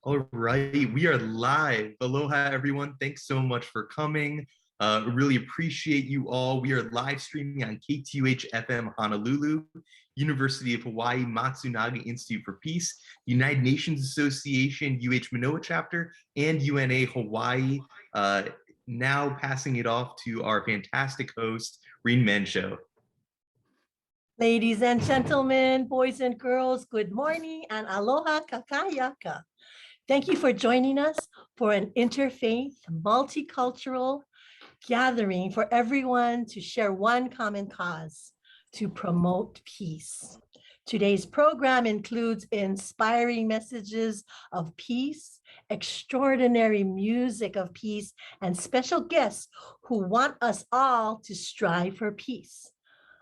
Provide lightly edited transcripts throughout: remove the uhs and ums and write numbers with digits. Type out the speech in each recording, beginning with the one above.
All right, we are live. Aloha, everyone. Thanks so much for coming. Really appreciate you all. We are live streaming on KTUH FM Honolulu, University of Hawaii Matsumoto Institute for Peace, United Nations Association UH Manoa Chapter, and UNA Hawaii. Now passing it off to our fantastic host, Rene Mansho. Ladies and gentlemen, boys and girls, good morning and aloha kakayaka. Thank you for joining us for an interfaith, multicultural gathering for everyone to share one common cause, to promote peace. Today's program includes inspiring messages of peace, extraordinary music of peace, and special guests who want us all to strive for peace.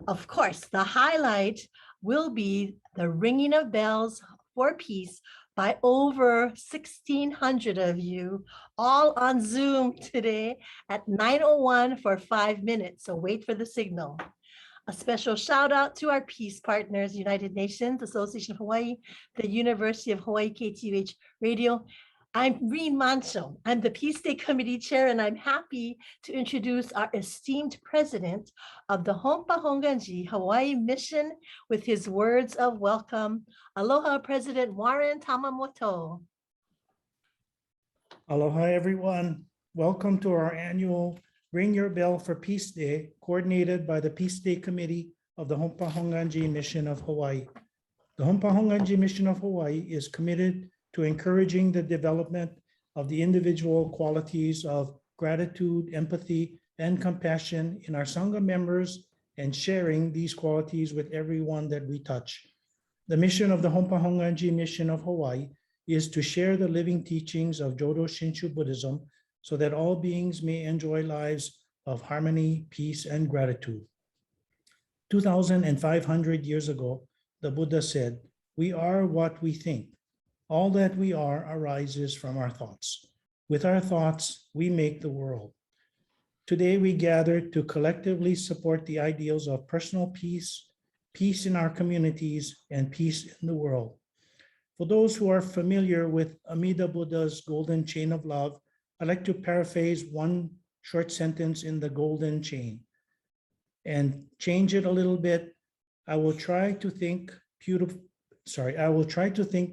Of course, the highlight will be the ringing of bells for peace by over 1,600 of you, all on Zoom today at 9:01 for 5 minutes. So wait for the signal. A special shout out to our peace partners, United Nations Association of Hawaii, the University of Hawaii KTUH Radio. I'm Rene Mansho. I'm the Peace Day Committee Chair, and I'm happy to introduce our esteemed president of the Honpa Hongwanji Hawaii Mission with his words of welcome. Aloha, President Warren Tamamoto. Aloha, everyone. Welcome to our annual Ring Your Bell for Peace Day, coordinated by the Peace Day Committee of the Honpa Hongwanji Mission of Hawaii. The Honpa Hongwanji Mission of Hawaii is committed to encouraging the development of the individual qualities of gratitude, empathy, and compassion in our Sangha members and sharing these qualities with everyone that we touch. The mission of the Honpa Hongwanji Mission of Hawaii is to share the living teachings of Jodo Shinshu Buddhism so that all beings may enjoy lives of harmony, peace, and gratitude. 2,500 years ago, the Buddha said, "We are what we think. All that we are arises from our thoughts. With our thoughts, we make the world." Today, we gather to collectively support the ideals of personal peace, peace in our communities, and peace in the world. For those who are familiar with Amida Buddha's golden chain of love, I'd like to paraphrase one short sentence in the golden chain and change it a little bit. I will try to think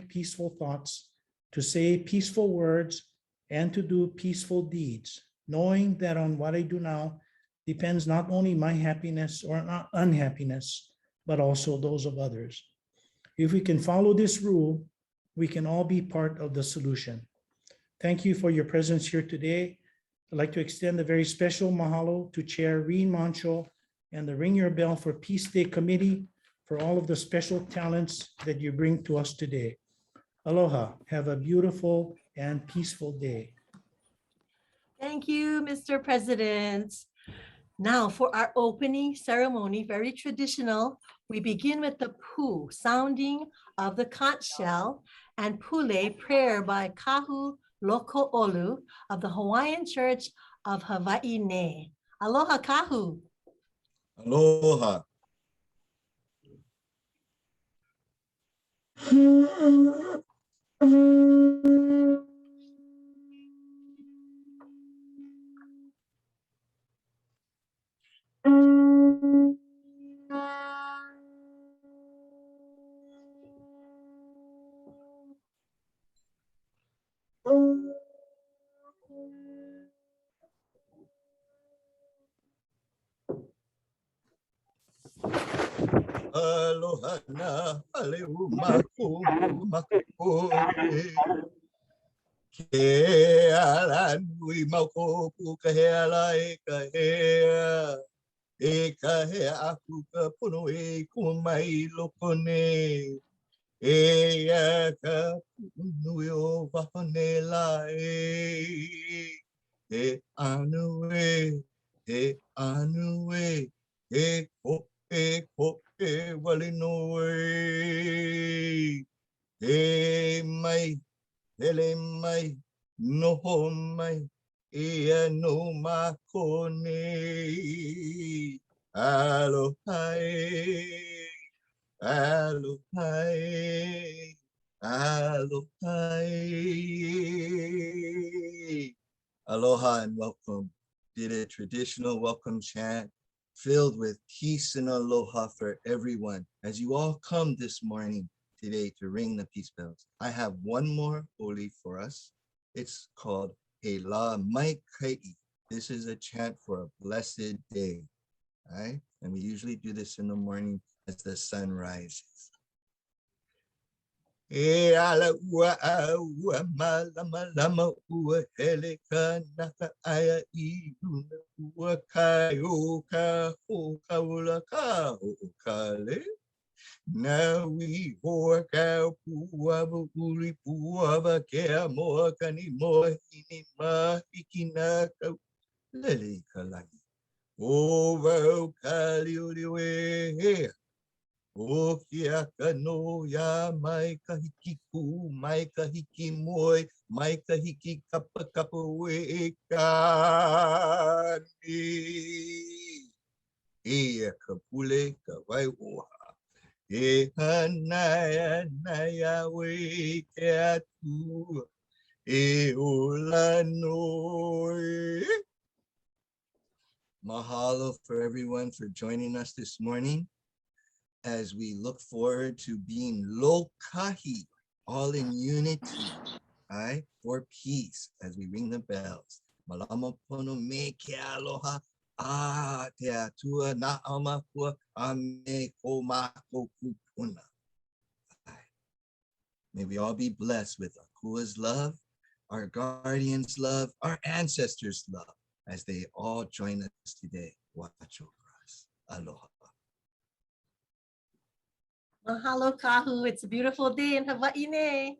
peaceful thoughts, to say peaceful words, and to do peaceful deeds, knowing that on what I do now depends not only my happiness or unhappiness, but also those of others. If we can follow this rule, we can all be part of the solution. Thank you for your presence here today. I'd like to extend a very special mahalo to Chair Rene Mansho and the Ring Your Bell for Peace Day Committee for all of the special talents that you bring to us today. Aloha, have a beautiful and peaceful day. Thank you, Mr. President. Now for our opening ceremony, very traditional, we begin with the pu, sounding of the conch shell, and pule, prayer by Kahu Loko'olu of the Hawaiian Church of Hawai'i. Aloha, Kahu. Aloha. Aloha na aleu maku makupore. Ke ala nui maukopu ka he ala e ka hea. E ka he aku ka pono e kumai lokone. E a ka nui o wahane la e. He anu e, he anu e, he ko e walino e. He mai, hele mai, noho mai, ia no makone. Aloha e, aloha e, Aloha. Aloha and welcome. Did a traditional welcome chant filled with peace and aloha for everyone. As you all come this morning today to ring the peace bells, I have one more holy for us. It's called He La Mai Kai. This is a chant for a blessed day. All right? And we usually do this in the morning as the sun rises. E ala ua ua malama lama ua hele ka naka aya I luna ua kai o ka ho ka ula ka ho ka le. Na wi hoa ka pua ba uri pua ba kea moa ka ni moa hini ma hiki na ka lele ka lagi. O wau ka liuliwe hea. O kia ka no ya mai ka hiki ku, mai ka hiki moi, mai ka hiki kapa kapa we ka ni. E ka pule ka wai oha. E hanaya naya we ke atu. E ola noi. Mahalo for everyone for joining us this morning, as we look forward to being lokahi, all in unity, right, for peace, as we ring the bells. Malama pono me ke aloha, a te atua na amakua, a me ko mako kupuna. May we all be blessed with Akua's love, our guardians' love, our ancestors' love, as they all join us today. Watch over us. Aloha. Mahalo, Kahu. It's a beautiful day in Hawai'i.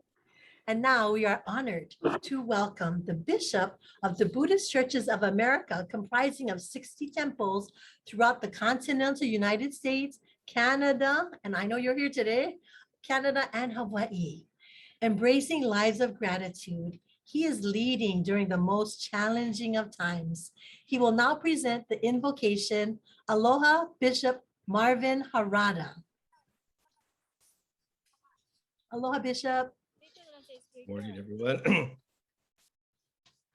And now we are honored to welcome the Bishop of the Buddhist Churches of America, comprising of 60 temples throughout the continental United States, Canada, and I know you're here today, Canada and Hawaii. Embracing lives of gratitude, he is leading during the most challenging of times. He will now present the invocation. Aloha, Bishop Marvin Harada. Aloha, Bishop. Morning, everyone.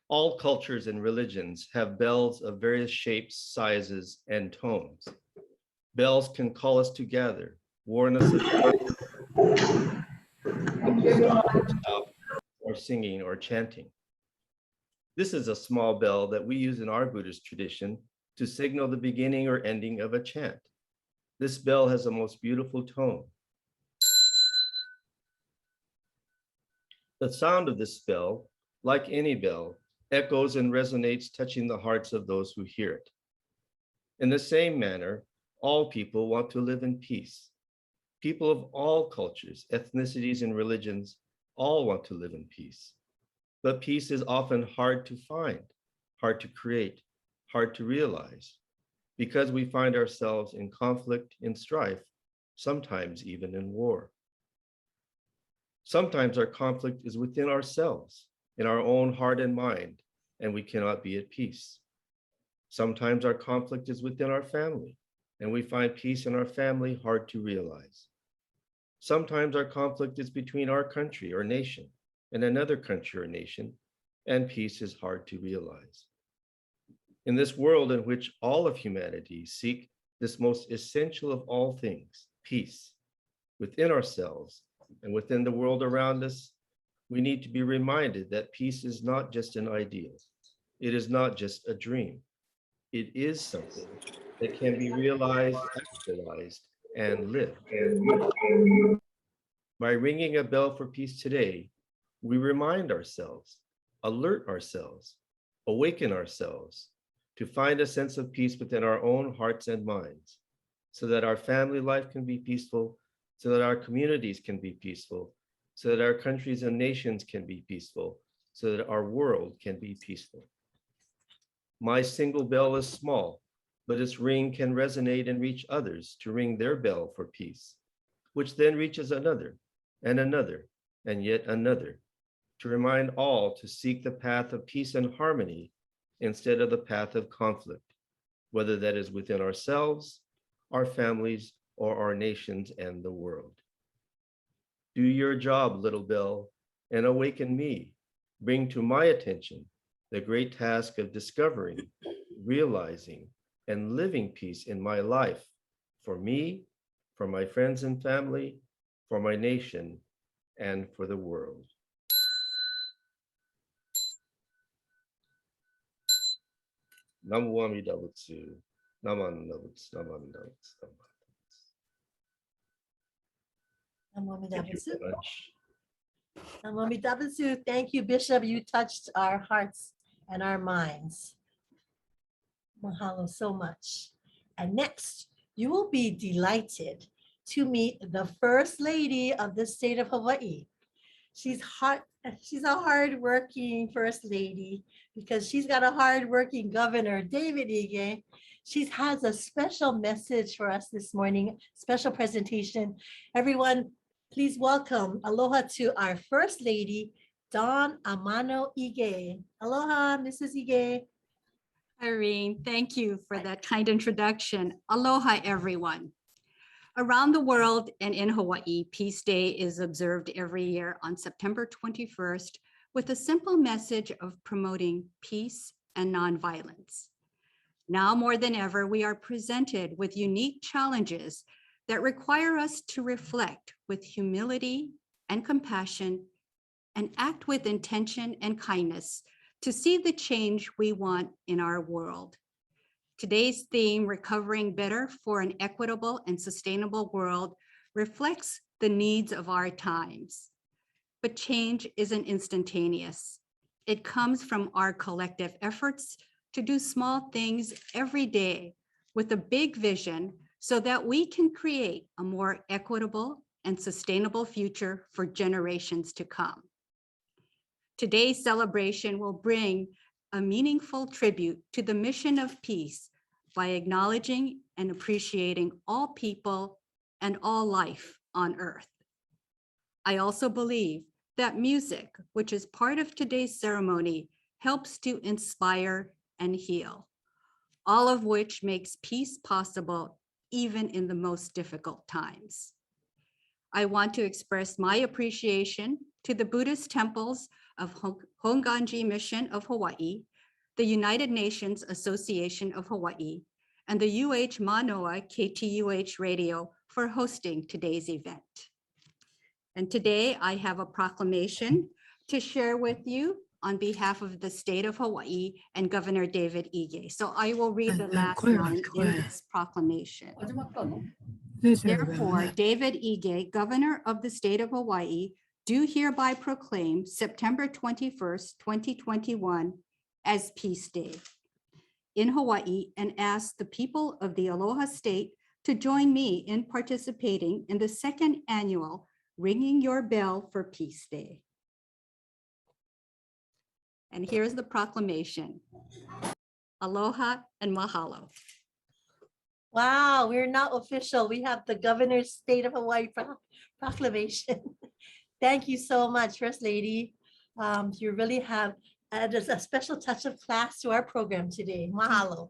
All cultures and religions have bells of various shapes, sizes, and tones. Bells can call us to gather, warn us or singing or chanting. This is a small bell that we use in our Buddhist tradition to signal the beginning or ending of a chant. This bell has a most beautiful tone. The sound of this bell, like any bell, echoes and resonates, touching the hearts of those who hear it. In the same manner, all people want to live in peace. People of all cultures, ethnicities, and religions all want to live in peace. But peace is often hard to find, hard to create, hard to realize, because we find ourselves in conflict, in strife, sometimes even in war. Sometimes our conflict is within ourselves, in our own heart and mind, and we cannot be at peace. Sometimes our conflict is within our family, and we find peace in our family hard to realize. Sometimes our conflict is between our country or nation and another country or nation, and peace is hard to realize. In this world in which all of humanity seek this most essential of all things, peace, within ourselves and within the world around us, we need to be reminded that peace is not just an ideal. It is not just a dream. It is something that can be realized, actualized, and lived. By ringing a bell for peace today, we remind ourselves, alert ourselves, awaken ourselves to find a sense of peace within our own hearts and minds, so that our family life can be peaceful, so that our communities can be peaceful, so that our countries and nations can be peaceful, so that our world can be peaceful. My single bell is small, but its ring can resonate and reach others to ring their bell for peace, which then reaches another, and yet another, to remind all to seek the path of peace and harmony instead of the path of conflict, whether that is within ourselves, our families, or our nations and the world. Do your job, little bell, and awaken me. Bring to my attention the great task of discovering, realizing, and living peace in my life, for me, for my friends and family, for my nation, and for the world. Namu Amida Butsu, Naman Nabutsu, Naman Nabutsu, Naman. Thank you very much. Thank you, Bishop. You touched our hearts and our minds. Mahalo so much. And next, you will be delighted to meet the First Lady of the state of Hawaii. She's a hardworking First Lady because she's got a hardworking Governor, David Ichie. She has a special message for us this morning, special presentation. Everyone, please welcome, aloha to our First Lady, Dawn Amano Ichie. Aloha, Mrs. Ichie. Irene, thank you for that kind introduction. Aloha, everyone. Around the world and in Hawaii, Peace Day is observed every year on September 21st with a simple message of promoting peace and nonviolence. Now more than ever, we are presented with unique challenges that require us to reflect with humility and compassion and act with intention and kindness to see the change we want in our world. Today's theme, Recovering Better for an Equitable and Sustainable World, reflects the needs of our times. But change isn't instantaneous. It comes from our collective efforts to do small things every day with a big vision so that we can create a more equitable and sustainable future for generations to come. Today's celebration will bring a meaningful tribute to the mission of peace by acknowledging and appreciating all people and all life on Earth. I also believe that music, which is part of today's ceremony, helps to inspire and heal, all of which makes peace possible even in the most difficult times. I want to express my appreciation to the Buddhist temples of Hongwanji Mission of Hawaii, the United Nations Association of Hawaii, and the UH Manoa KTUH Radio for hosting today's event. And today I have a proclamation to share with you on behalf of the state of Hawaii and Governor David Ichie. So I will read the last line in this proclamation. Therefore, David Ichie, Governor of the state of Hawaii, do hereby proclaim September 21st, 2021 as Peace Day in Hawaii and ask the people of the Aloha State to join me in participating in the second annual Ringing Your Bell for Peace Day. And here's the proclamation. Aloha and mahalo. Wow, we're not official. We have the Governor's State of Hawaii proclamation. Thank you so much, First Lady. You really have added a special touch of class to our program today. Mahalo.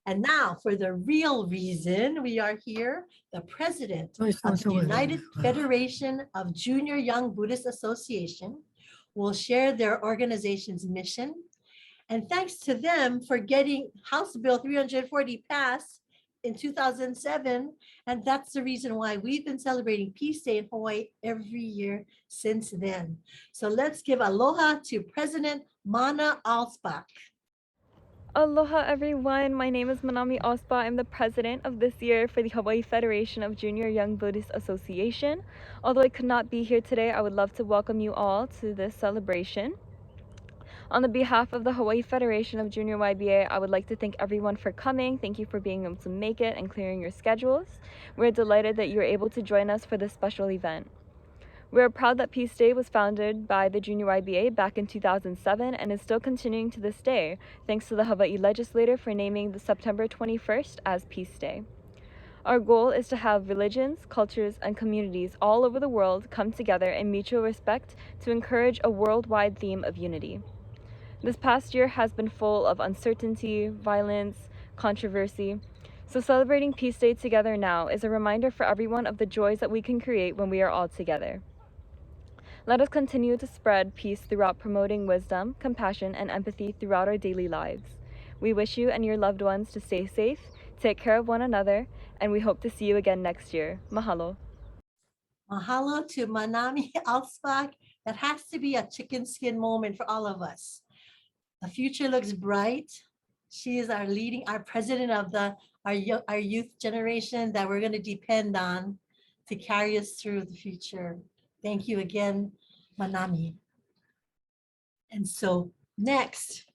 And now for the real reason we are here, the president of the United Federation of Junior Young Buddhist Association will share their organization's mission. And thanks to them for getting House Bill 340 passed in 2007. And that's the reason why we've been celebrating Peace Day in Hawaii every year since then. So let's give aloha to President Mana Alspach. Aloha everyone, my name is Manami Alspach. I'm the president of this year for the Hawaii Federation of Junior Young Buddhist Association. Although I could not be here today, I would love to welcome you all to this celebration. On the behalf of the Hawaii Federation of Junior YBA, I would like to thank everyone for coming. Thank you for being able to make it and clearing your schedules. We're delighted that you're able to join us for this special event. We're proud that Peace Day was founded by the Junior YBA back in 2007 and is still continuing to this day, thanks to the Hawaii legislature for naming the September 21st as Peace Day. Our goal is to have religions, cultures, and communities all over the world come together in mutual respect to encourage a worldwide theme of unity. This past year has been full of uncertainty, violence, controversy. So celebrating Peace Day together now is a reminder for everyone of the joys that we can create when we are all together. Let us continue to spread peace throughout promoting wisdom, compassion, and empathy throughout our daily lives. We wish you and your loved ones to stay safe, take care of one another, and we hope to see you again next year. Mahalo. Mahalo to Manami Alspach. That has to be a chicken skin moment for all of us. The future looks bright. She is our president of our youth generation that we're going to depend on to carry us through the future. Thank you again, Manami. And so next,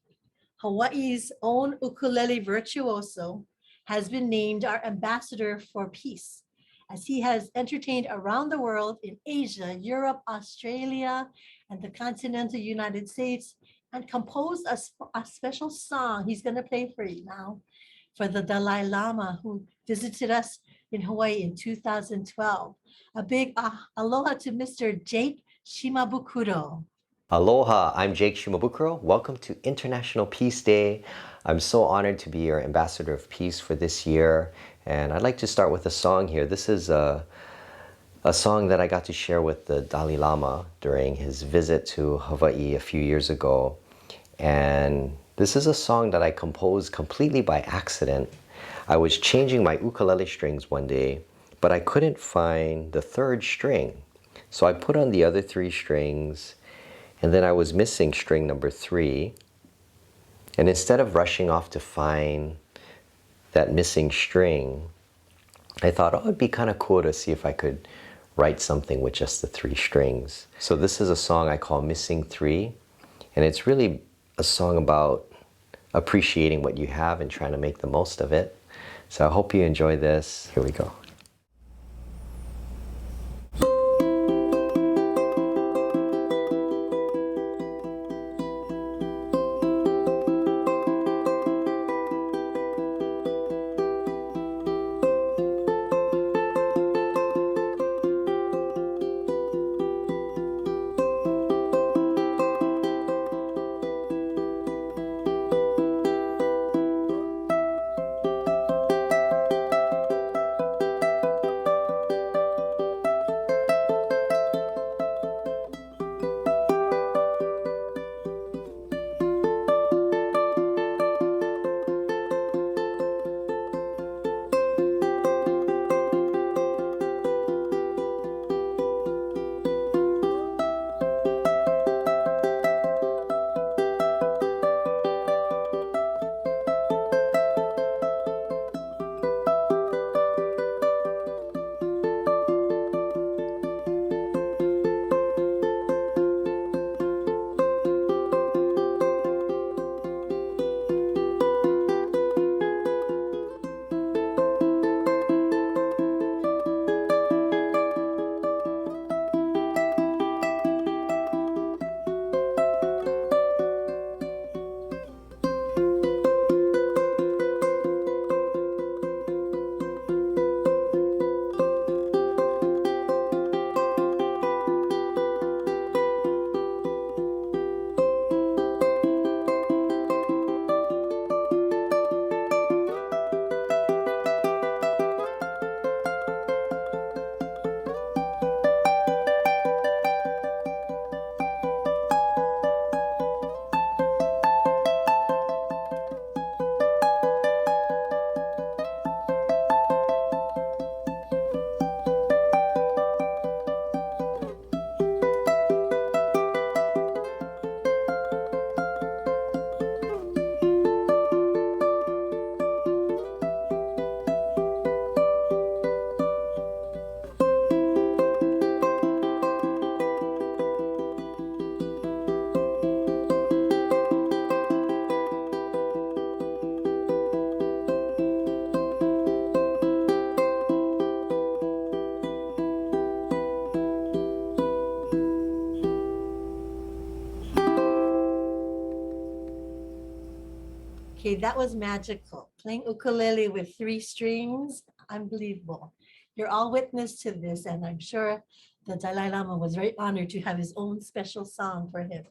Hawaii's own ukulele virtuoso has been named our ambassador for peace, as he has entertained around the world in Asia, Europe, Australia, and the continental United States, and composed a special song he's going to play for you now for the Dalai Lama, who visited us in Hawaii in 2012. A big aloha to Mr. Jake Shimabukuro. Aloha, I'm Jake Shimabukuro. Welcome to International Peace Day. I'm so honored to be your ambassador of peace for this year. And I'd like to start with a song here. This is a song that I got to share with the Dalai Lama during his visit to Hawaii a few years ago. And this is a song that I composed completely by accident. I was changing my ukulele strings one day, but I couldn't find the third string. So I put on the other three strings, and then I was missing string number 3. And instead of rushing off to find that missing string, I thought, oh, it'd be kind of cool to see if I could write something with just the 3 strings. So this is a song I call Missing 3, and it's really a song about appreciating what you have and trying to make the most of it. So I hope you enjoy this. Here we go. Okay, that was magical. Playing ukulele with 3 strings, unbelievable. You're all witness to this, and I'm sure the Dalai Lama was very honored to have his own special song for him.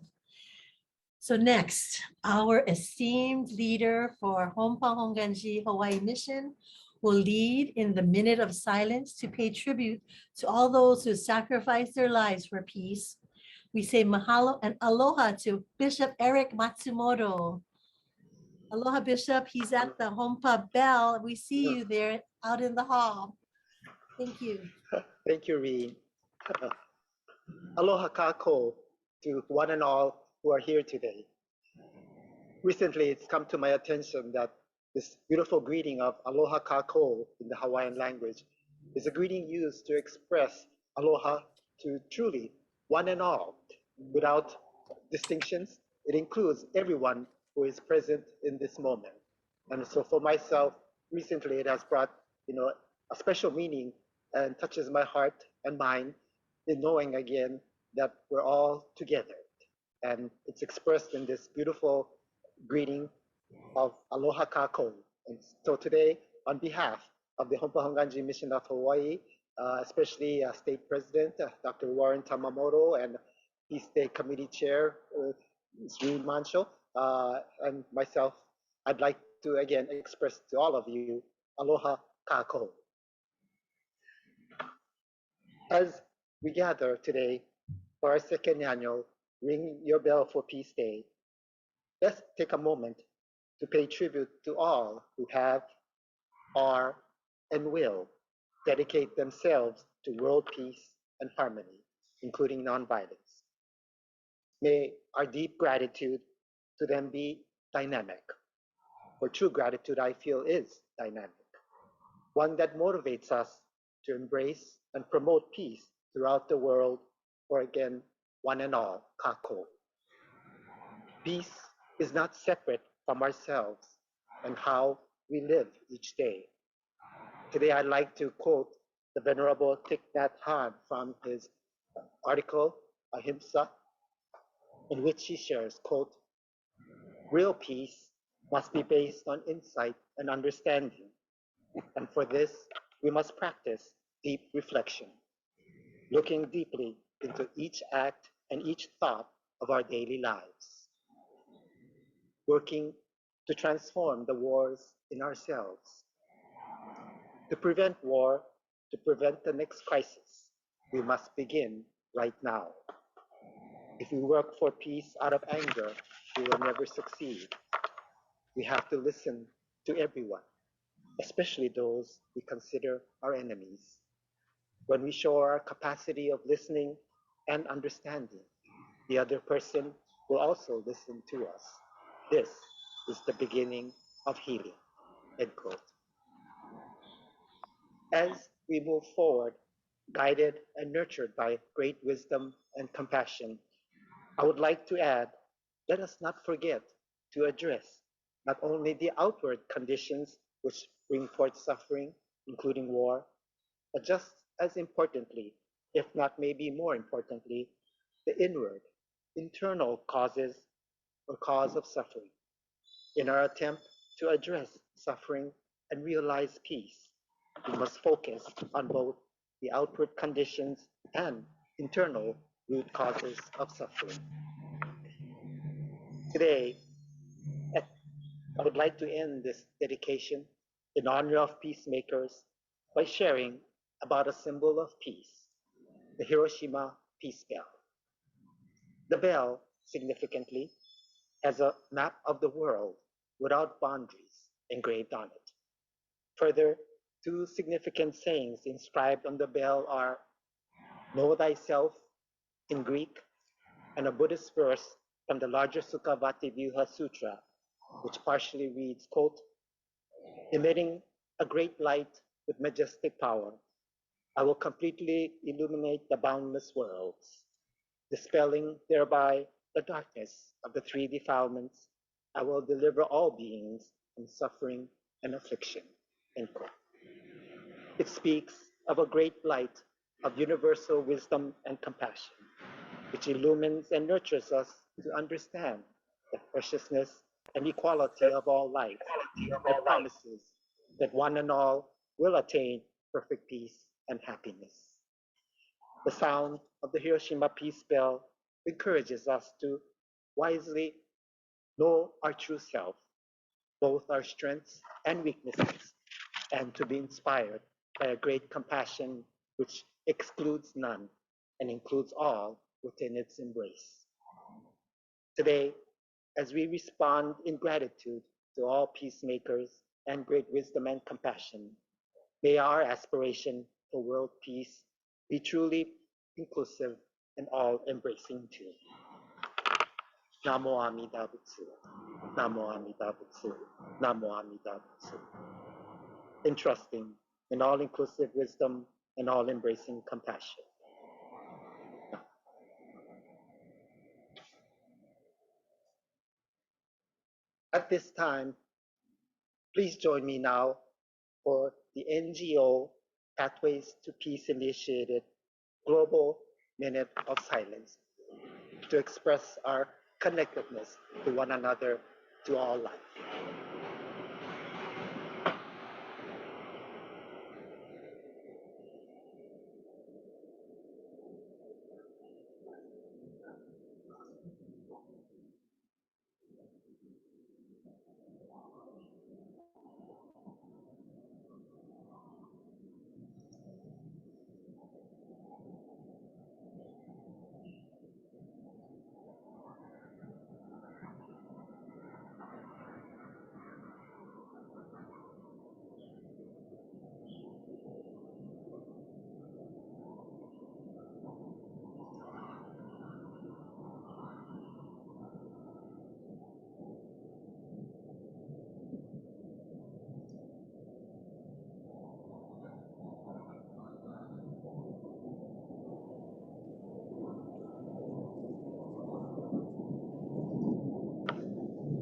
So next, our esteemed leader for Honpa Hongwanji Hawaii Mission will lead in the minute of silence to pay tribute to all those who sacrificed their lives for peace, We say mahalo and aloha to Bishop Eric Matsumoto. Aloha, Bishop. He's at the Honpa bell. We see you there out in the hall. Thank you. Thank you, Rene. Aloha kako to one and all who are here today. Recently, it's come to my attention that this beautiful greeting of aloha kako in the Hawaiian language is a greeting used to express aloha to truly one and all without distinctions. It includes everyone who is present in this moment. And so for myself, recently it has brought, a special meaning and touches my heart and mind in knowing again that we're all together. And it's expressed in this beautiful greeting of aloha kako. And so today, on behalf of the Honpa Hongwanji Mission of Hawaii, especially State President Dr. Warren Tamamoto and Peace Day Committee Chair Rene Mansho, and myself, I'd like to again express to all of you aloha kako. As we gather today for our second annual Ring Your Bell for Peace Day, let's take a moment to pay tribute to all who have, are, and will dedicate themselves to world peace and harmony, including nonviolence. May our deep gratitude to them be dynamic. For true gratitude, I feel, is dynamic, one that motivates us to embrace and promote peace throughout the world for, again, one and all, kako. Peace is not separate from ourselves and how we live each day. Today, I'd like to quote the Venerable Thich Nhat Hanh from his article, Ahimsa, in which he shares, quote, "Real peace must be based on insight and understanding. And for this, we must practice deep reflection, looking deeply into each act and each thought of our daily lives, working to transform the wars in ourselves. To prevent war, to prevent the next crisis, we must begin right now. If we work for peace out of anger, we will never succeed. We have to listen to everyone, especially those we consider our enemies. When we show our capacity of listening and understanding, the other person will also listen to us. This is the beginning of healing," end quote. As we move forward, guided and nurtured by great wisdom and compassion, I would like to add, let us not forget to address not only the outward conditions which bring forth suffering, including war, but just as importantly, if not maybe more importantly, the inward, internal causes or cause of suffering. In our attempt to address suffering and realize peace, we must focus on both the outward conditions and internal root causes of suffering. Today, I would like to end this dedication in honor of peacemakers by sharing about a symbol of peace, the Hiroshima Peace Bell. The bell, significantly, has a map of the world without boundaries engraved on it. Further, two significant sayings inscribed on the bell are "Know thyself" in Greek and a Buddhist verse from the larger Sukhavati Vyuha Sutra, which partially reads, quote, "Emitting a great light with majestic power, I will completely illuminate the boundless worlds, dispelling thereby the darkness of the three defilements. I will deliver all beings from suffering and affliction," end quote. It speaks of a great light of universal wisdom and compassion, which illumines and nurtures us to understand the preciousness and equality of all life, and promises that one and all will attain perfect peace and happiness. The sound of the Hiroshima Peace Bell encourages us to wisely know our true self, both our strengths and weaknesses, and to be inspired by a great compassion which excludes none and includes all within its embrace. Today, as we respond in gratitude to all peacemakers and great wisdom and compassion, may our aspiration for world peace be truly inclusive and all-embracing too. Namo Amida Butsu, Namo Amida Butsu, Namo Amida Butsu. Entrusting in all-inclusive wisdom and all-embracing compassion. At this time, please join me now for the NGO Pathways to Peace initiated Global Minute of Silence to express our connectedness to one another, to all life.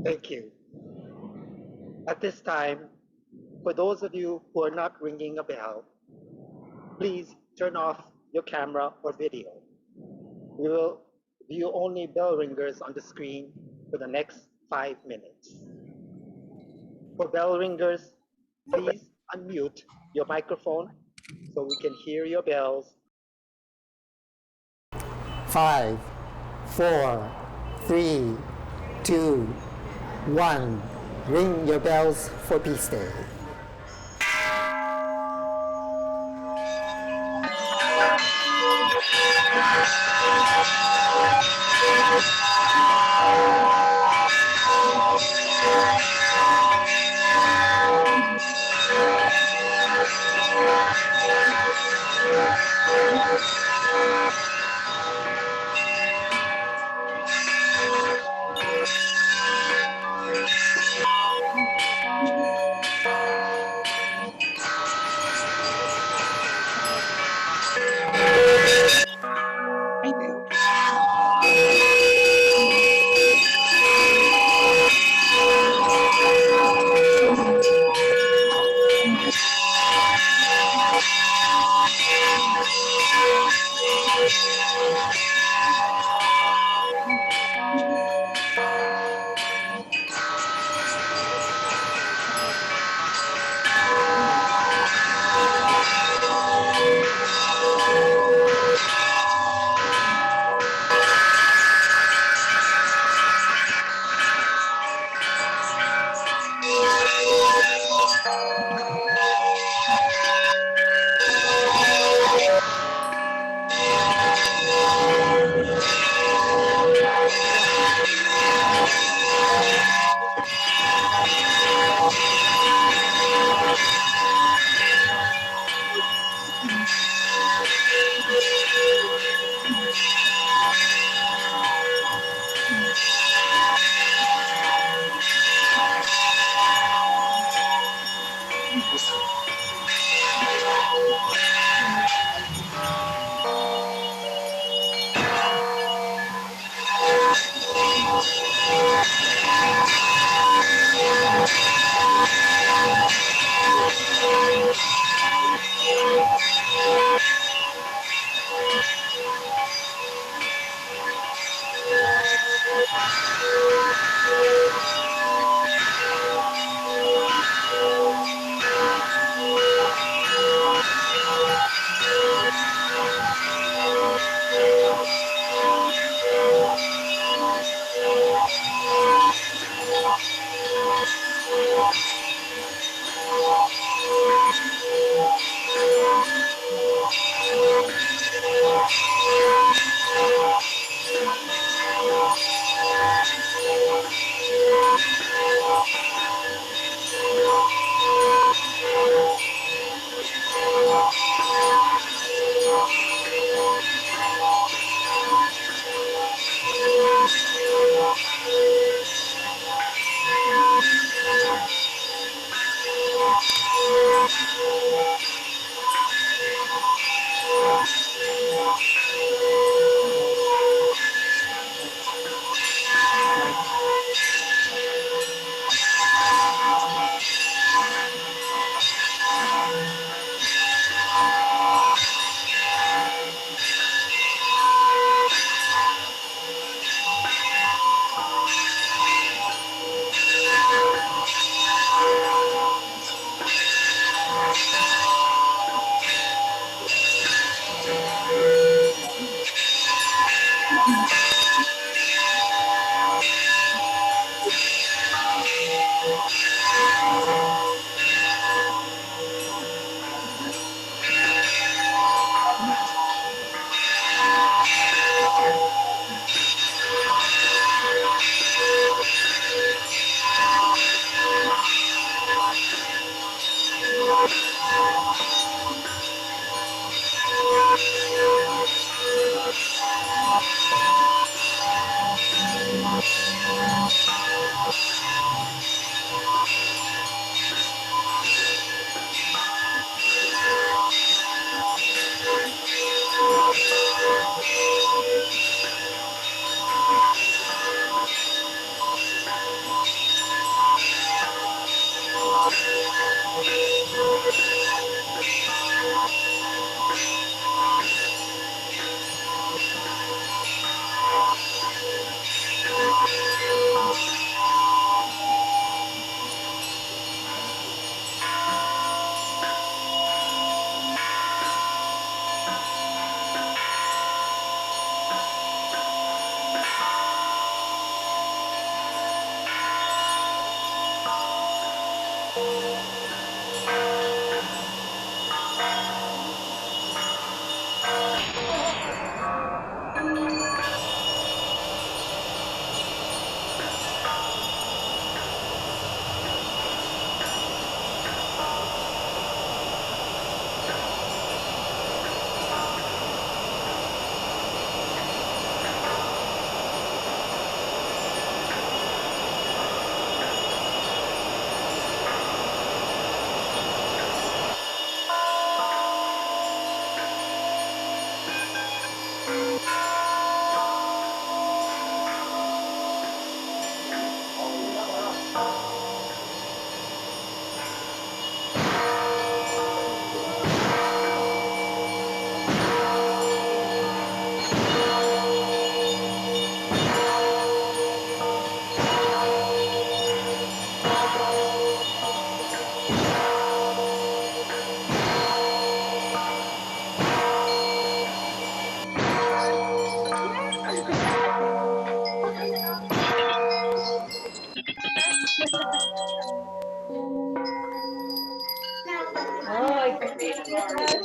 Thank you. At this time, for those of you who are not ringing a bell, please turn off your camera or video. We will view only bell ringers on the screen for the next 5 minutes. For bell ringers, please unmute your microphone so we can hear your bells. 5, 4, 3, 2, 1. Ring your bells for Peace Day.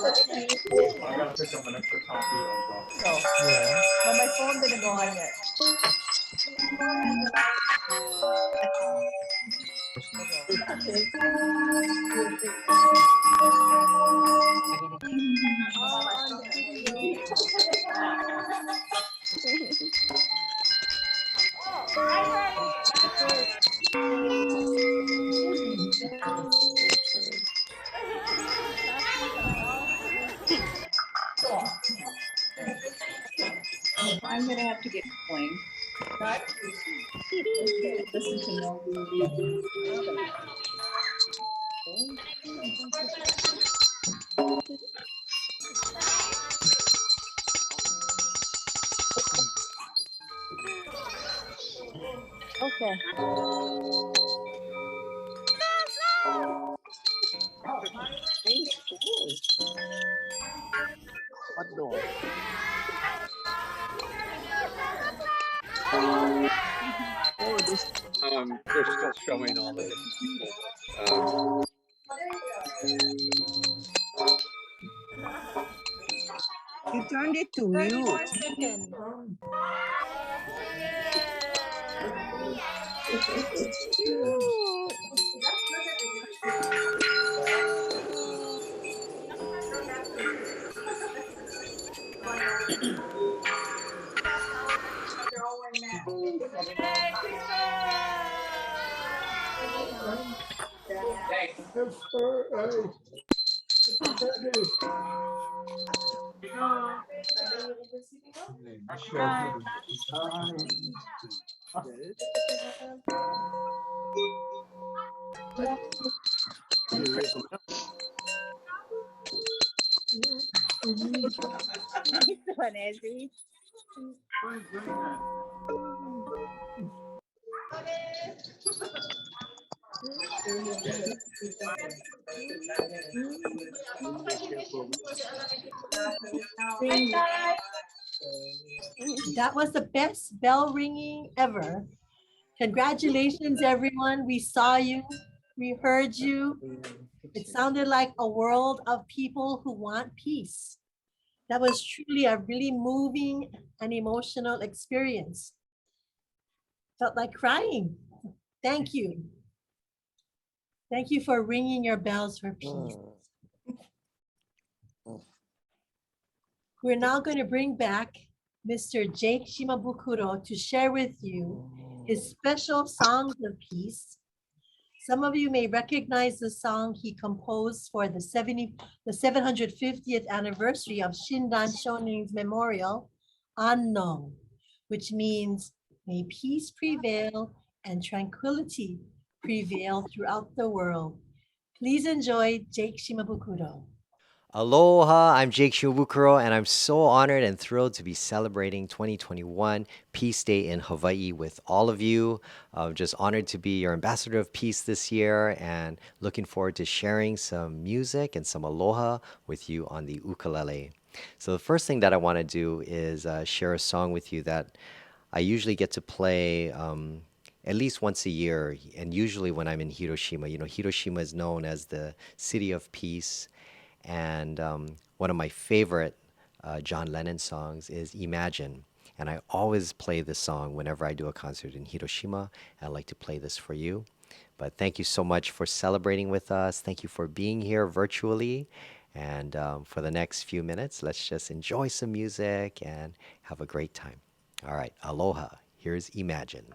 gotta pick up an extra copy of. But my phone didn't go on yet. I'm gonna have to get going. Listen to no movie. Okay. They're still showing all the different people. You turned it to mute. That was the best bell ringing ever. Congratulations, everyone. We saw you. We heard you. It sounded like a world of people who want peace. That was truly a really moving and emotional experience. Felt like crying. Thank you. Thank you for ringing your bells for peace. We're now going to bring back Mr. Jake Shimabukuro to share with you his special songs of peace. Some of you may recognize the song he composed for the 750th anniversary of Shindan Shonin's memorial, Annon, which means may peace prevail and tranquility prevail throughout the world. Please enjoy Jake Shimabukuro. Aloha, I'm Jake Shimabukuro, and I'm so honored and thrilled to be celebrating 2021 Peace Day in Hawaii with all of you. Just honored to be your ambassador of peace this year and looking forward to sharing some music and some aloha with you on the ukulele. So the first thing that I want to do is share a song with you that I usually get to play at least once a year, and usually when I'm in Hiroshima. You know, Hiroshima is known as the city of peace. And one of my favorite John Lennon songs is Imagine. And I always play this song whenever I do a concert in Hiroshima. I'd like to play this for you. But thank you so much for celebrating with us. Thank you for being here virtually. And for the next few minutes, let's just enjoy some music and have a great time. All right, aloha. Here's Imagine.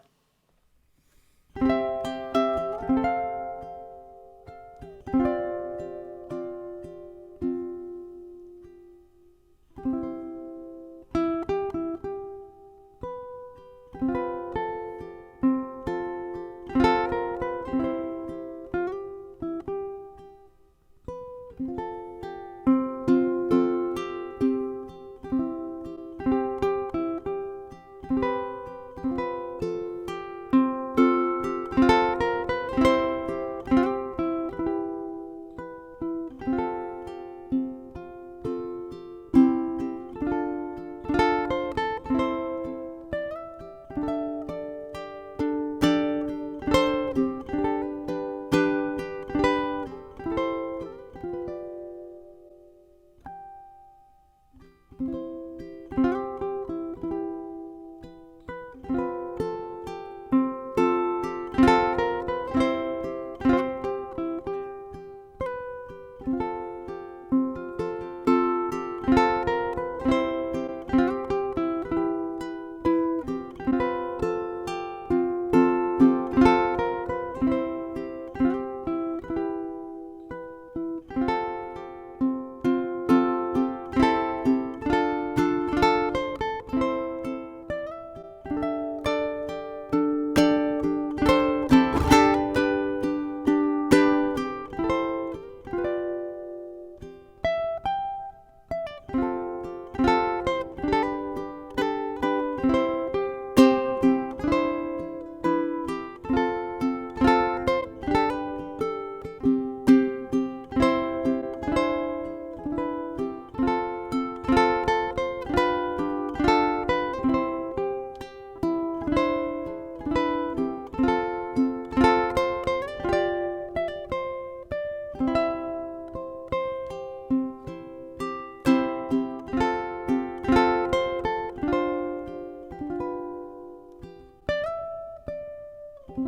All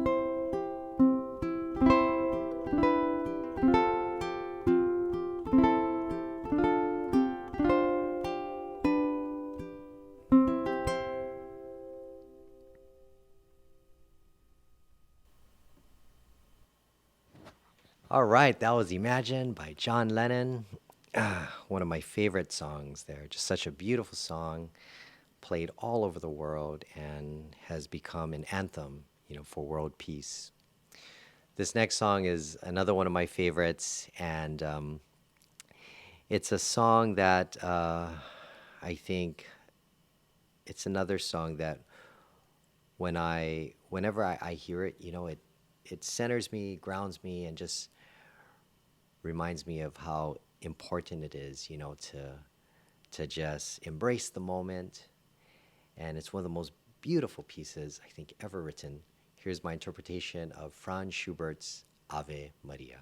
right, that was Imagine by John Lennon. One of my favorite songs there. Just such a beautiful song, played all over the world and has become an anthem, for world peace. This next song is another one of my favorites, and it's a song that I think it's another song that whenever I hear it, it centers me, grounds me, and just reminds me of how important it is, to just embrace the moment. And it's one of the most beautiful pieces I think ever written. Here's my interpretation of Franz Schubert's Ave Maria.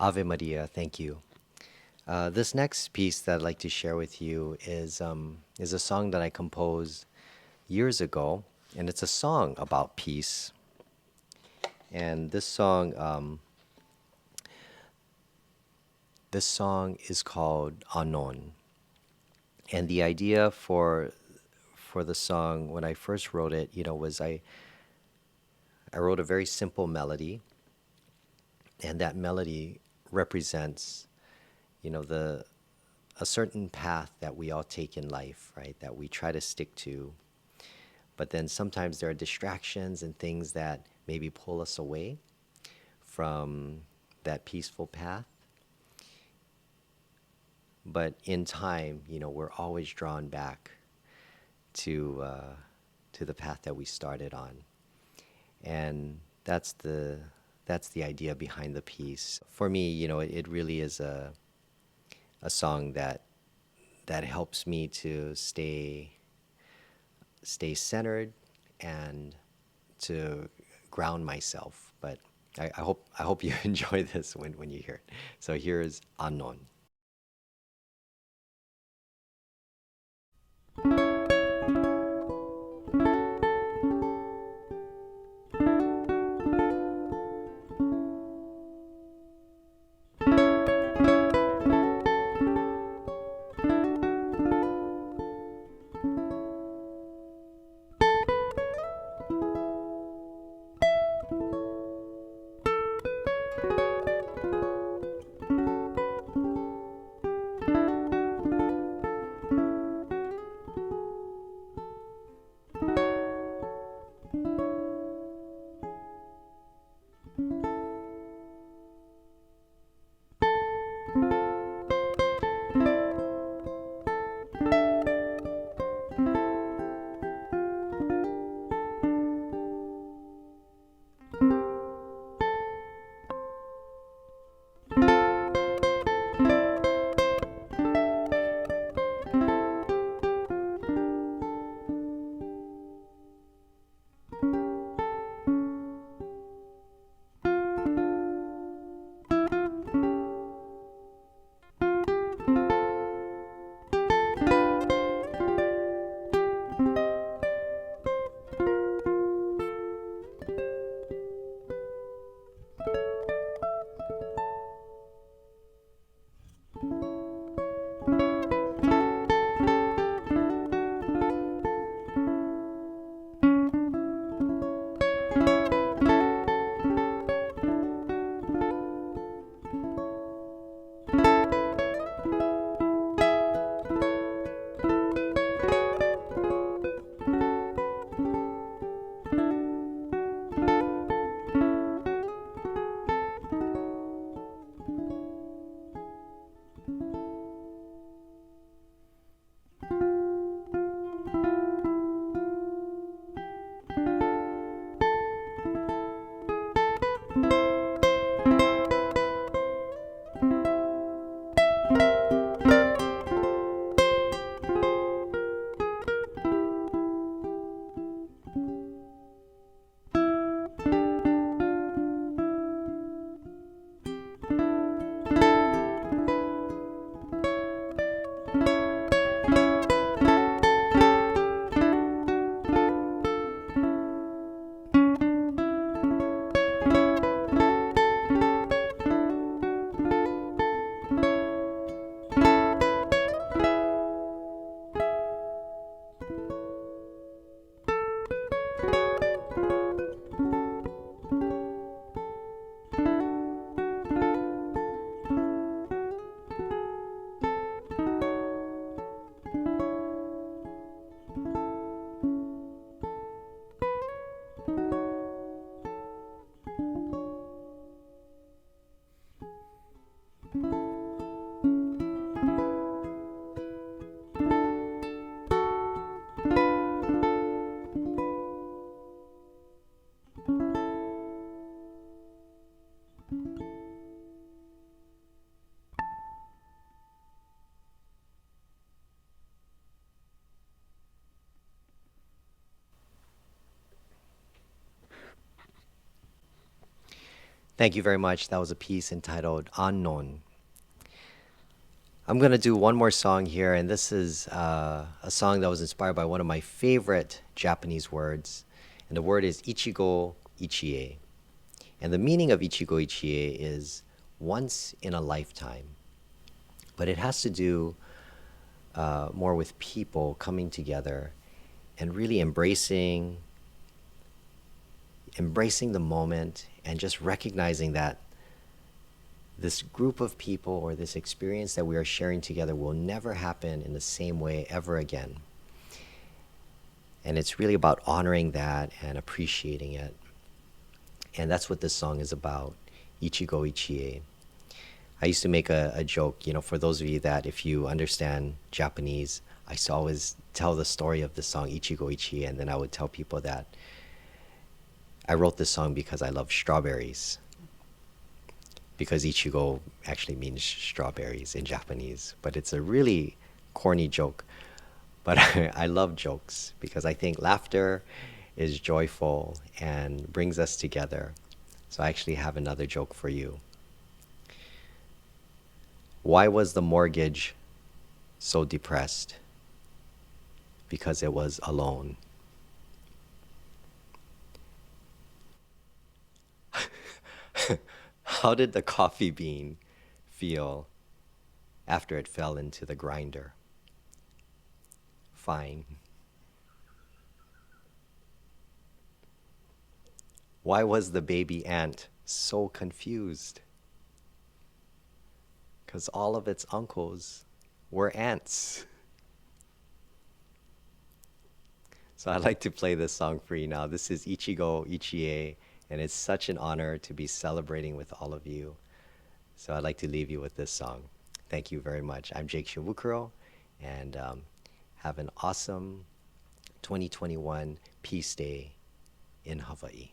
Ave Maria, thank you. This next piece that I'd like to share with you is a song that I composed years ago, and it's a song about peace. And this song is called Annon. And the idea for the song when I first wrote it, was I wrote a very simple melody, and that melody represents, a certain path that we all take in life, right? That we try to stick to. But then sometimes there are distractions and things that maybe pull us away from that peaceful path. But in time, we're always drawn back to the path that we started on. And that's the idea behind the piece. For me, it really is a song that helps me to stay centered and to ground myself. But I hope you enjoy this when you hear it. So here's Annon. Thank you very much. That was a piece entitled Annon. I'm going to do one more song here, and this is a song that was inspired by one of my favorite Japanese words, and the word is Ichigo Ichie. And the meaning of Ichigo Ichie is once in a lifetime, but it has to do more with people coming together and really embracing the moment and just recognizing that this group of people or this experience that we are sharing together will never happen in the same way ever again. And it's really about honoring that and appreciating it. And that's what this song is about, Ichigo Ichie. I used to make a joke, for those of you that if you understand Japanese, I used to always tell the story of the song Ichigo Ichie, and then I would tell people that I wrote this song because I love strawberries. Because Ichigo actually means strawberries in Japanese, but it's a really corny joke. But I love jokes because I think laughter is joyful and brings us together. So I actually have another joke for you. Why was the mortgage so depressed? Because it was alone. How did the coffee bean feel after it fell into the grinder? Fine. Why was the baby ant so confused? Because all of its uncles were ants. So I'd like to play this song for you now. This is Ichigo, Ichie, and it's such an honor to be celebrating with all of you. So I'd like to leave you with this song. Thank you very much. I'm Jake Shimabukuro, and have an awesome 2021 Peace Day in Hawaii.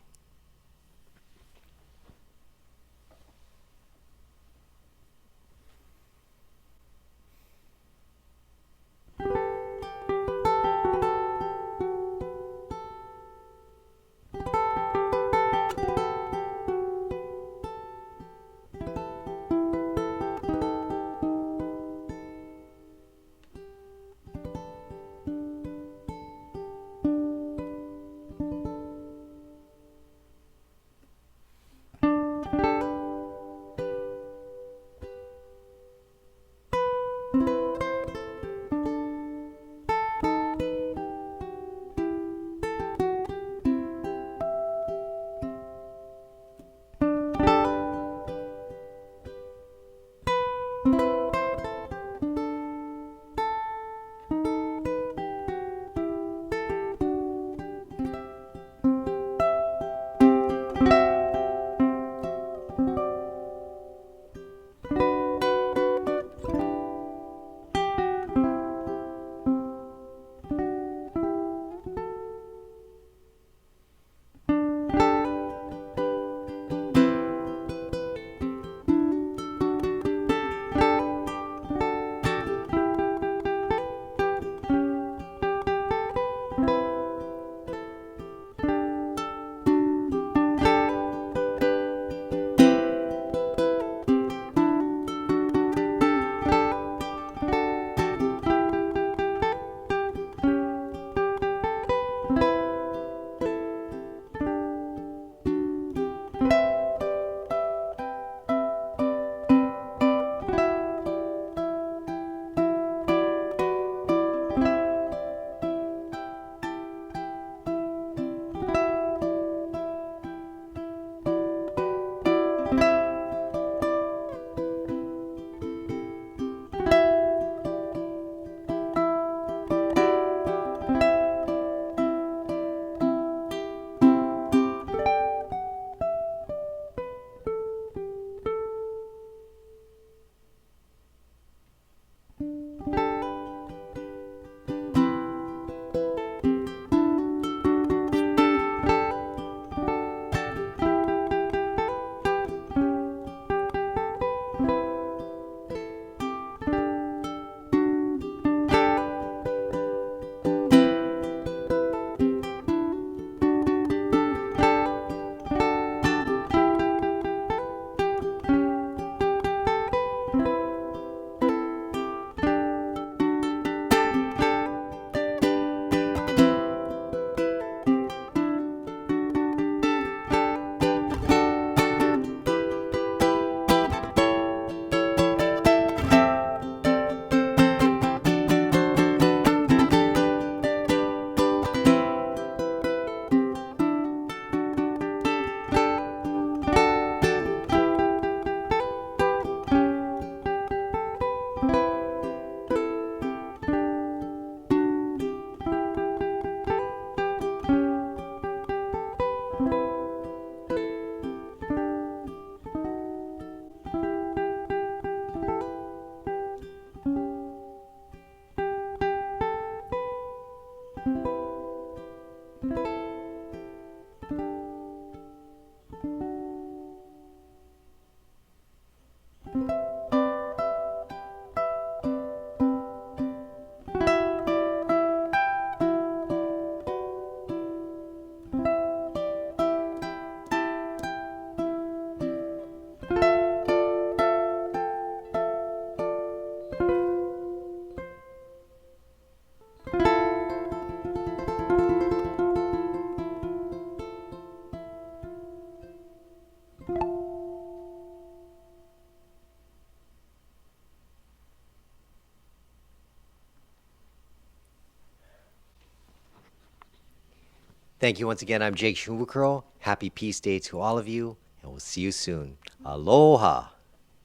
Thank you once again. I'm Jake Shimabukuro. Happy Peace Day to all of you, and we'll see you soon. Aloha.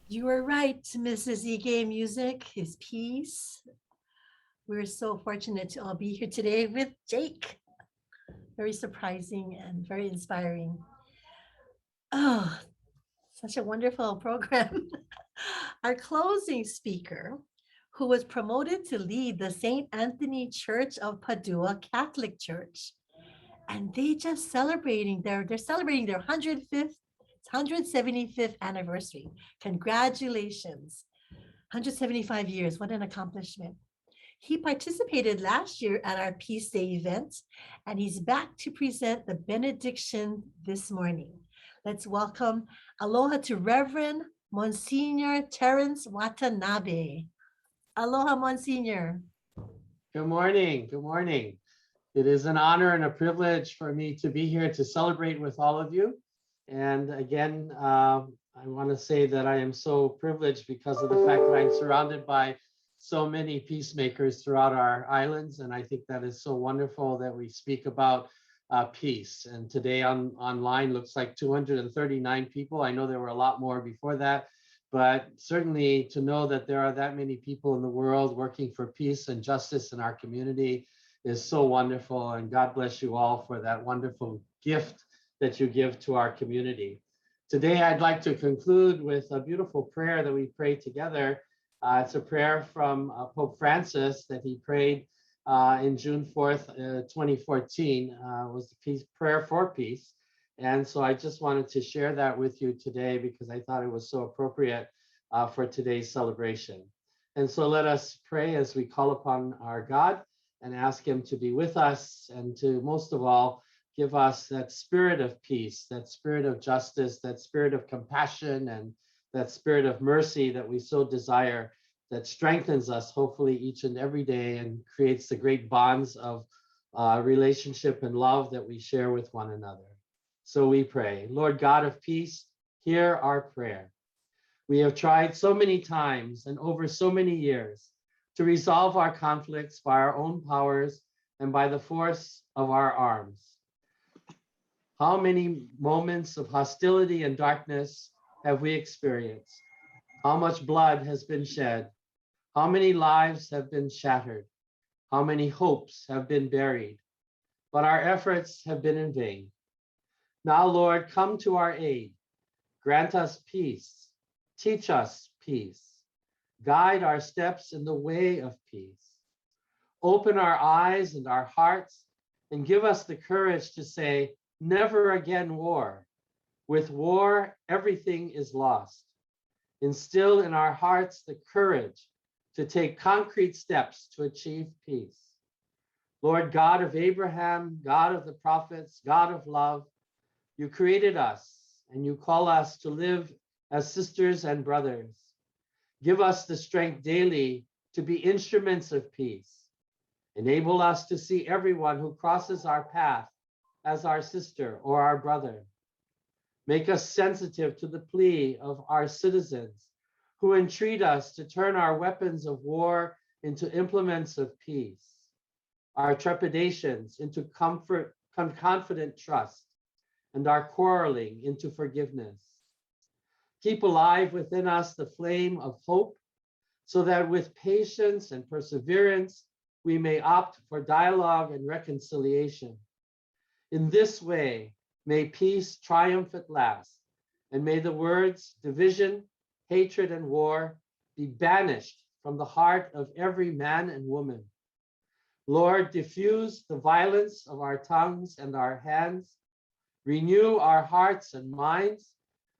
You were right, Mrs. Ige. Music is peace. We're so fortunate to all be here today with Jake. Very surprising and very inspiring. Oh, such a wonderful program. Our closing speaker, who was promoted to lead the St. Anthony Church of Padua Catholic Church. And they're celebrating their 175th anniversary. Congratulations. 175 years, what an accomplishment. He participated last year at our Peace Day event, and he's back to present the benediction this morning. Let's welcome aloha to Reverend Monsignor Terrence Watanabe. Aloha, Monsignor. Good morning. Good morning. It is an honor and a privilege for me to be here to celebrate with all of you. And again, I want to say that I am so privileged because of the fact that I'm surrounded by so many peacemakers throughout our islands. And I think that is so wonderful that we speak about peace. And today online looks like 239 people. I know there were a lot more before that, but certainly to know that there are that many people in the world working for peace and justice in our community is so wonderful. And God bless you all for that wonderful gift that you give to our community. Today, I'd like to conclude with a beautiful prayer that we pray together. It's a prayer from Pope Francis that he prayed in June 4th, 2014, was the peace prayer for peace. And so I just wanted to share that with you today because I thought it was so appropriate for today's celebration. And so let us pray as we call upon our God and ask him to be with us and to, most of all, give us that spirit of peace, that spirit of justice, that spirit of compassion, and that spirit of mercy that we so desire, that strengthens us hopefully each and every day and creates the great bonds of relationship and love that we share with one another. So we pray, Lord God of peace, hear our prayer. We have tried so many times and over so many years to resolve our conflicts by our own powers and by the force of our arms. How many moments of hostility and darkness have we experienced? How much blood has been shed? How many lives have been shattered? How many hopes have been buried? But our efforts have been in vain. Now, Lord, come to our aid. Grant us peace. Teach us peace. Guide our steps in the way of peace. Open our eyes and our hearts and give us the courage to say, never again war. With war, everything is lost. Instill in our hearts the courage to take concrete steps to achieve peace. Lord God of Abraham, God of the prophets, God of love, you created us and you call us to live as sisters and brothers. Give us the strength daily to be instruments of peace. Enable us to see everyone who crosses our path as our sister or our brother. Make us sensitive to the plea of our citizens who entreat us to turn our weapons of war into implements of peace, our trepidations into confident trust, and our quarreling into forgiveness. Keep alive within us the flame of hope so that with patience and perseverance, we may opt for dialogue and reconciliation. In this way, may peace triumph at last, and may the words division, hatred, and war be banished from the heart of every man and woman. Lord, diffuse the violence of our tongues and our hands, renew our hearts and minds,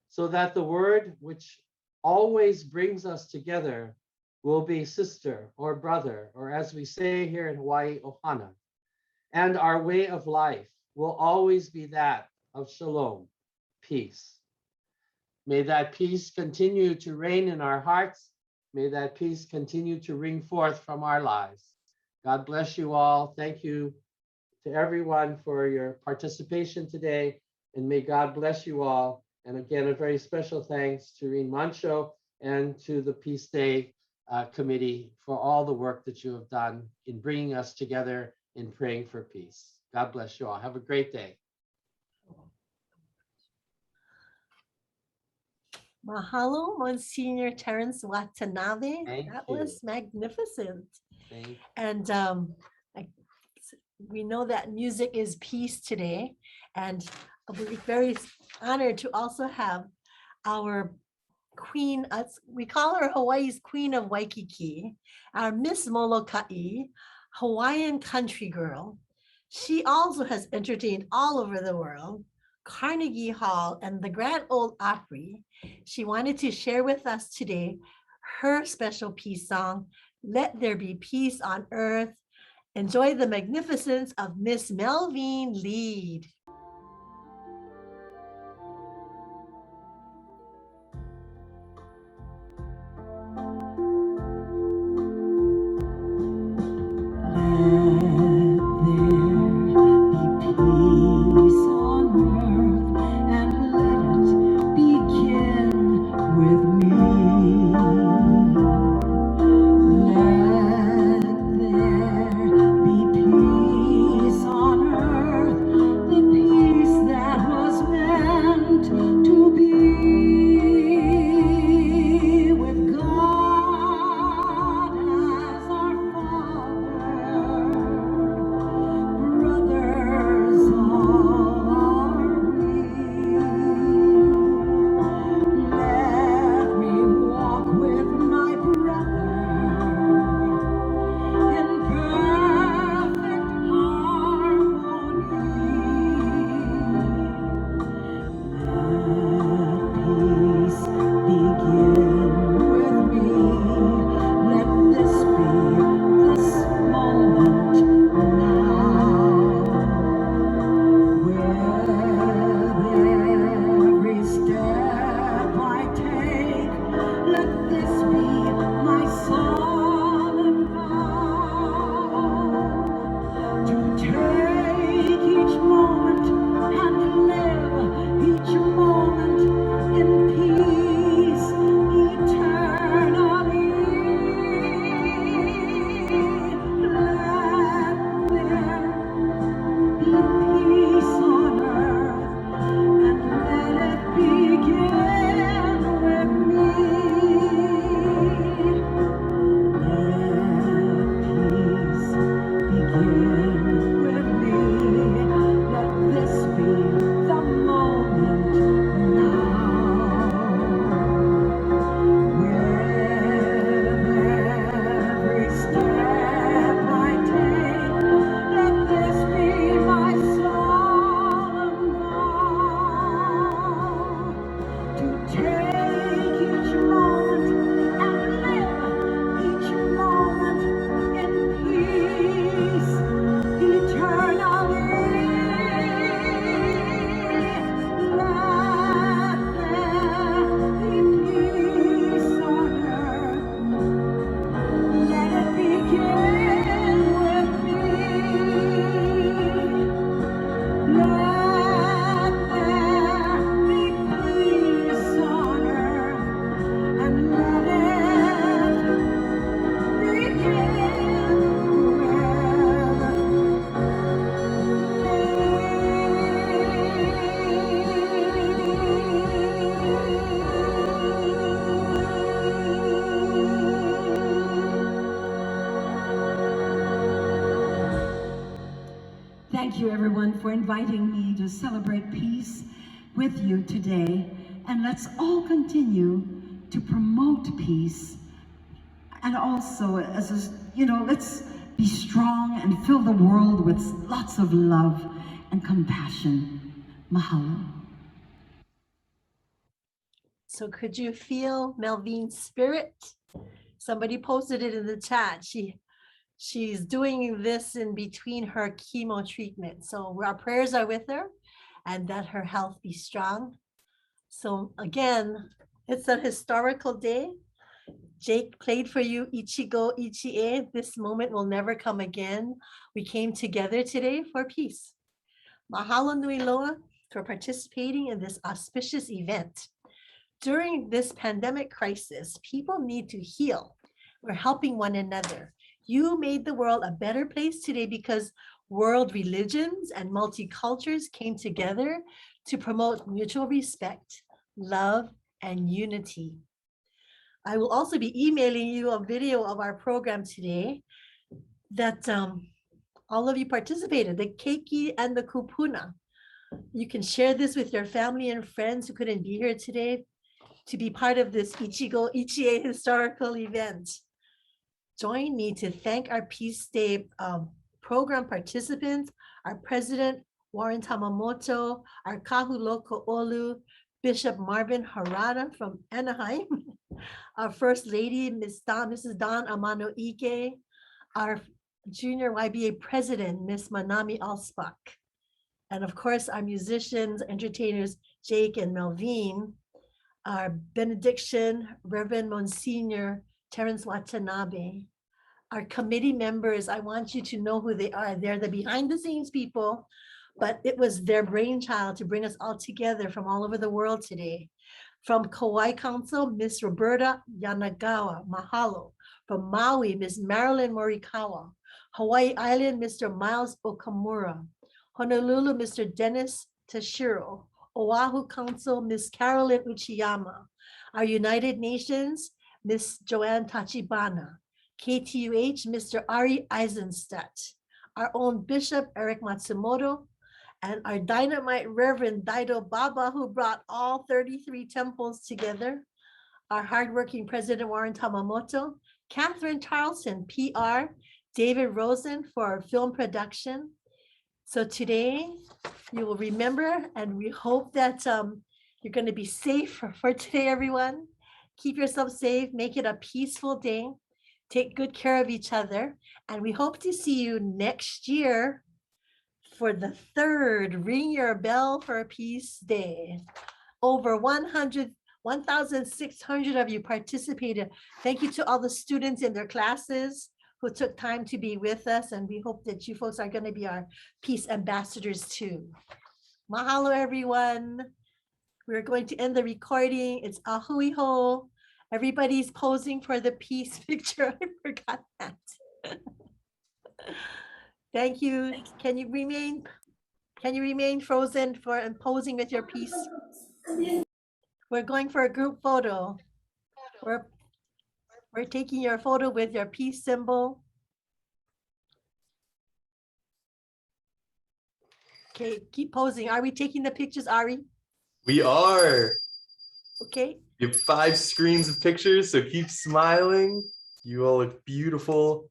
so that the word which always brings us together will be sister or brother, or as we say here in Hawaii, ohana. And our way of life will always be that of shalom, peace. May that peace continue to reign in our hearts. May that peace continue to ring forth from our lives. God bless you all. Thank you to everyone for your participation today, and may God bless you all. And again, a very special thanks to Rene Mansho and to the Peace Day Committee for all the work that you have done in bringing us together in praying for peace. God bless you all. Have a great day. Mahalo, Monsignor Terrence Watanabe. Thank That you. was magnificent. Thank you. And we know that music is peace today. And we're very honored to also have our queen, we call her Hawaii's Queen of Waikiki, our Miss Molokai, Hawaiian country girl. She also has entertained all over the world, Carnegie Hall and the Grand Ole Opry. She wanted to share with us today her special peace song, Let There Be Peace on Earth. Enjoy the magnificence of Miss Melveen Lead. Thank you, everyone, for inviting me to celebrate peace with you today. And let's all continue to promote peace. And also, let's be strong and fill the world with lots of love and compassion. Mahalo. So could you feel Melveen's spirit? Somebody posted it in the chat. She's doing this in between her chemo treatment. So our prayers are with her and that her health be strong. So again, it's a historical day. Jake played for you, Ichigo, Ichie. This moment will never come again. We came together today for peace. Mahalo nui loa for participating in this auspicious event. During this pandemic crisis, people need to heal. We're helping one another. You made the world a better place today because world religions and multicultures came together to promote mutual respect, love, and unity. I will also be emailing you a video of our program today that all of you participated, the keiki and the kupuna. You can share this with your family and friends who couldn't be here today to be part of this Ichie historical event. Join me to thank our Peace Day program participants, our president, Warren Tamamoto, our Kahu Loko'olu, Bishop Marvin Harada from Anaheim, our First Lady, Mrs. Don Amano Ike, our Junior YBA President, Miss Manami Alspach, and of course, our musicians, entertainers, Jake and Melveen, our Benediction, Reverend Monsignor Terrence Watanabe, our committee members. I want you to know who they are. They're the behind the scenes people, but it was their brainchild to bring us all together from all over the world today. From Kauai Council, Miss Roberta Yanagawa, Mahalo. From Maui, Miss Marilyn Morikawa. Hawaii Island, Mr. Miles Okamura. Honolulu, Mr. Dennis Tashiro. Oahu Council, Miss Carolyn Uchiyama. Our United Nations, Miss Joanne Tachibana. KTUH, Mr. Ari Eisenstadt. Our own Bishop, Eric Matsumoto. And our dynamite Reverend Daido Baba, who brought all 33 temples together. Our hardworking President Warren Tamamoto. Catherine Charlson, PR. David Rosen for our film production. So today, you will remember, and we hope that you're going to be safe for today, everyone. Keep yourself safe, make it a peaceful day, take good care of each other, and we hope to see you next year for the third Ring Your Bell for Peace Day. Over 1,600 of you participated. Thank you to all the students in their classes who took time to be with us, and we hope that you folks are going to be our peace ambassadors too. Mahalo, everyone. We're going to end the recording. It's ahui ho. Everybody's posing for the peace picture. I forgot that. Thank you. Can you remain frozen for and posing with your peace? We're going for a group photo. We're taking your photo with your peace symbol. Okay, keep posing. Are we taking the pictures, Ari? We are. Okay. We have 5 screens of pictures, so keep smiling. You all look beautiful.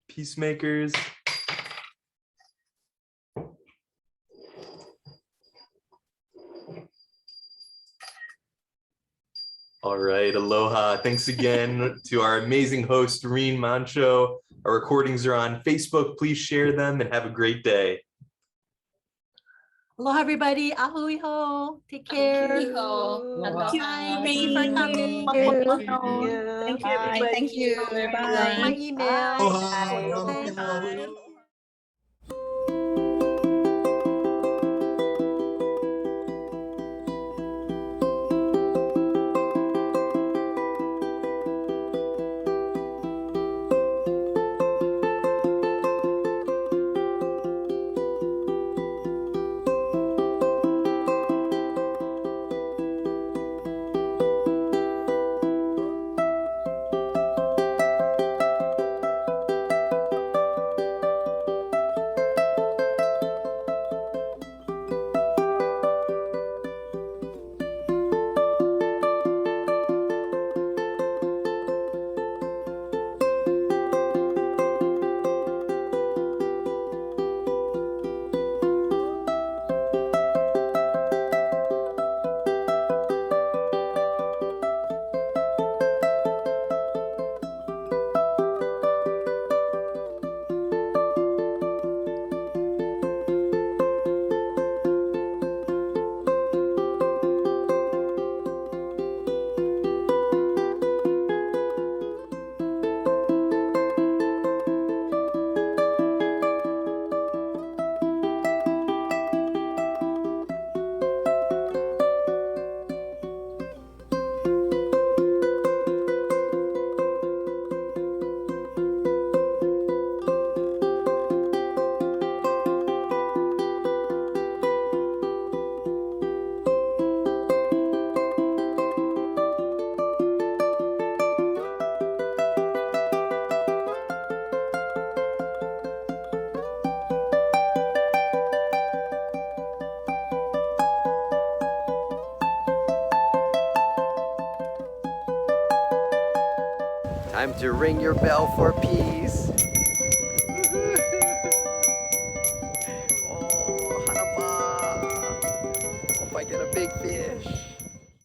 Peacemakers. All right, aloha. Thanks again to our amazing host, Rene Mansho. Our recordings are on Facebook. Please share them and have a great day. Aloha, everybody. Ahui ho. Take care. Thank you for coming. Thank you, everybody. Thank you. Bye. My email. Bye. Time to ring your bell for peace. Oh, harapa. Hope I get a big fish.